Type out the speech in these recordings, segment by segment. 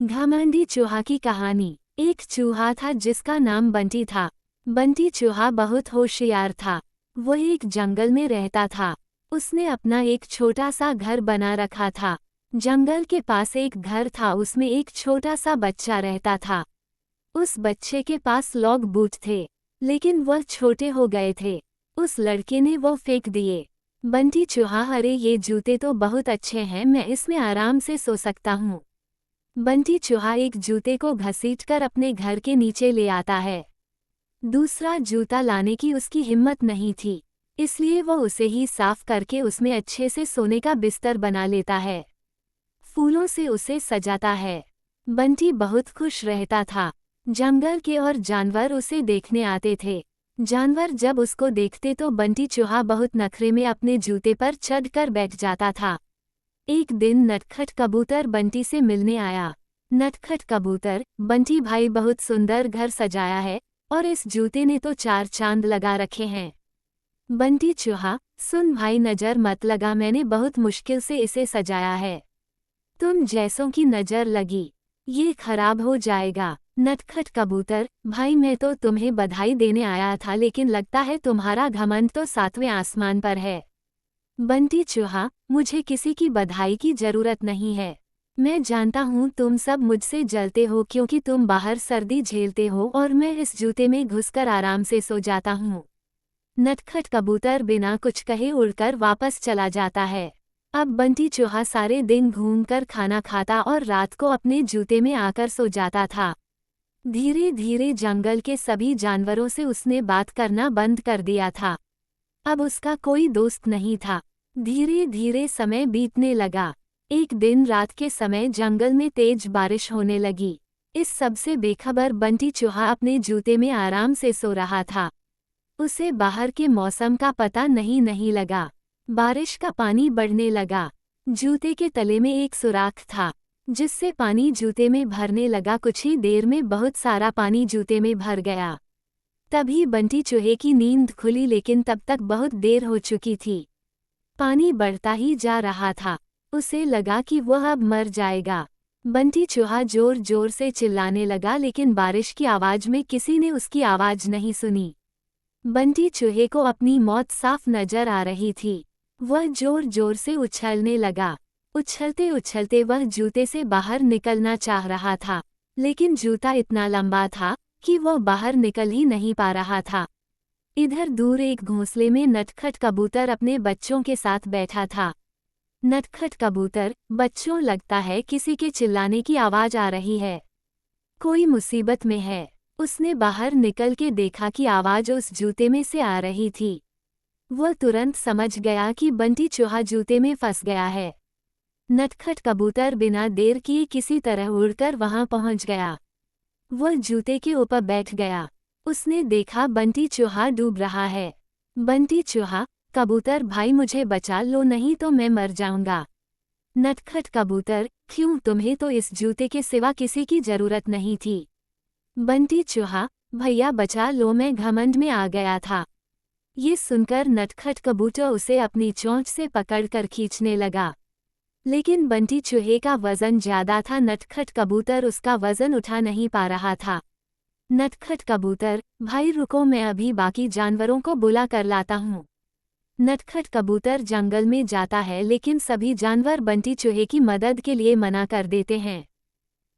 घमंडी चूहा की कहानी। एक चूहा था जिसका नाम बंटी था। बंटी चूहा बहुत होशियार था। वो एक जंगल में रहता था। उसने अपना एक छोटा सा घर बना रखा था। जंगल के पास एक घर था, उसमें एक छोटा सा बच्चा रहता था। उस बच्चे के पास लॉग बूट थे, लेकिन वह छोटे हो गए थे। उस लड़के ने वो फेंक दिए। बंटी चूहा, अरे ये जूते तो बहुत अच्छे हैं, मैं इसमें आराम से सो सकता हूँ। बंटी चूहा एक जूते को घसीटकर अपने घर के नीचे ले आता है। दूसरा जूता लाने की उसकी हिम्मत नहीं थी, इसलिए वो उसे ही साफ करके उसमें अच्छे से सोने का बिस्तर बना लेता है। फूलों से उसे सजाता है। बंटी बहुत खुश रहता था। जंगल के और जानवर उसे देखने आते थे। जानवर जब उसको देखते तो बंटी चूहा बहुत नखरे में अपने जूते पर चढ़कर बैठ जाता था। एक दिन नटखट कबूतर बंटी से मिलने आया। नटखट कबूतर, बंटी भाई बहुत सुंदर घर सजाया है और इस जूते ने तो 4 चांद लगा रखे हैं। बंटी चूहा, सुन भाई, नजर मत लगा, मैंने बहुत मुश्किल से इसे सजाया है। तुम जैसों की नजर लगी, ये खराब हो जाएगा। नटखट कबूतर, भाई मैं तो तुम्हें बधाई देने आया था, लेकिन लगता है तुम्हारा घमंड तो 7वें आसमान पर है। बंटी चूहा, मुझे किसी की बधाई की जरूरत नहीं है। मैं जानता हूँ तुम सब मुझसे जलते हो क्योंकि तुम बाहर सर्दी झेलते हो और मैं इस जूते में घुसकर आराम से सो जाता हूँ। नटखट कबूतर बिना कुछ कहे उड़कर वापस चला जाता है। अब बंटी चूहा सारे दिन घूमकर खाना खाता और रात को अपने जूते में आकर सो जाता था। धीरे धीरे जंगल के सभी जानवरों से उसने बात करना बंद कर दिया था। अब उसका कोई दोस्त नहीं था। धीरे धीरे समय बीतने लगा। एक दिन रात के समय जंगल में तेज बारिश होने लगी। इस सब से बेखबर बंटी चूहा अपने जूते में आराम से सो रहा था। उसे बाहर के मौसम का पता नहीं लगा। बारिश का पानी बढ़ने लगा। जूते के तले में एक सुराख था, जिससे पानी जूते में भरने लगा। कुछ ही देर में बहुत सारा पानी जूते में भर गया। तभी बंटी चूहे की नींद खुली, लेकिन तब तक बहुत देर हो चुकी थी। पानी बढ़ता ही जा रहा था। उसे लगा कि वह अब मर जाएगा। बंटी चूहा जोर जोर से चिल्लाने लगा, लेकिन बारिश की आवाज में किसी ने उसकी आवाज नहीं सुनी। बंटी चूहे को अपनी मौत साफ नजर आ रही थी। वह जोर जोर से उछलने लगा। उछलते उछलते वह जूते से बाहर निकलना चाह रहा था, लेकिन जूता इतना लंबा था कि वह बाहर निकल ही नहीं पा रहा था। इधर दूर एक घोंसले में नटखट कबूतर अपने बच्चों के साथ बैठा था। नटखट कबूतर, बच्चों, लगता है किसी के चिल्लाने की आवाज आ रही है। कोई मुसीबत में है। उसने बाहर निकल के देखा कि आवाज उस जूते में से आ रही थी। वह तुरंत समझ गया कि बंटी चूहा जूते में फंस गया है। नटखट कबूतर बिना देर किए किसी तरह उड़कर वहां पहुंच गया। वह जूते के ऊपर बैठ गया। उसने देखा बंटी चूहा डूब रहा है। बंटी चूहा, कबूतर भाई मुझे बचा लो, नहीं तो मैं मर जाऊंगा। नटखट कबूतर, क्यों, तुम्हें तो इस जूते के सिवा किसी की जरूरत नहीं थी। बंटी चूहा, भैया बचा लो, मैं घमंड में आ गया था। ये सुनकर नटखट कबूतर उसे अपनी चोंच से पकड़कर खींचने लगा, लेकिन बंटी चूहे का वजन ज्यादा था। नटखट कबूतर उसका वजन उठा नहीं पा रहा था। नटखट कबूतर, भाई रुको, मैं अभी बाकी जानवरों को बुला कर लाता हूँ। नटखट कबूतर जंगल में जाता है, लेकिन सभी जानवर बंटी चूहे की मदद के लिए मना कर देते हैं।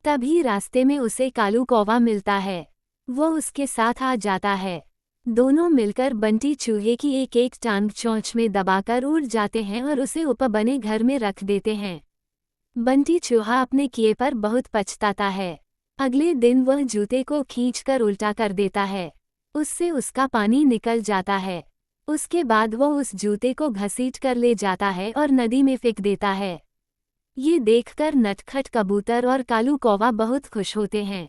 तभी रास्ते में उसे कालू कौवा मिलता है। वो उसके साथ आ जाता है। दोनों मिलकर बंटी चूहे की एक एक टांग चोंच में दबाकर उड़ जाते हैं और उसे ऊपर बने घर में रख देते हैं। बंटी चूहा अपने किए पर बहुत पछताता है। अगले दिन वह जूते को खींचकर उल्टा कर देता है। उससे उसका पानी निकल जाता है। उसके बाद वह उस जूते को घसीट कर ले जाता है और नदी में फेंक देता है। ये देखकर नटखट कबूतर और कालू कौवा बहुत खुश होते हैं।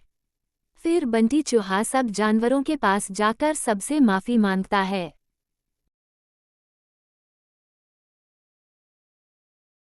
फिर बंटी चूहा सब जानवरों के पास जाकर सबसे माफी मांगता है।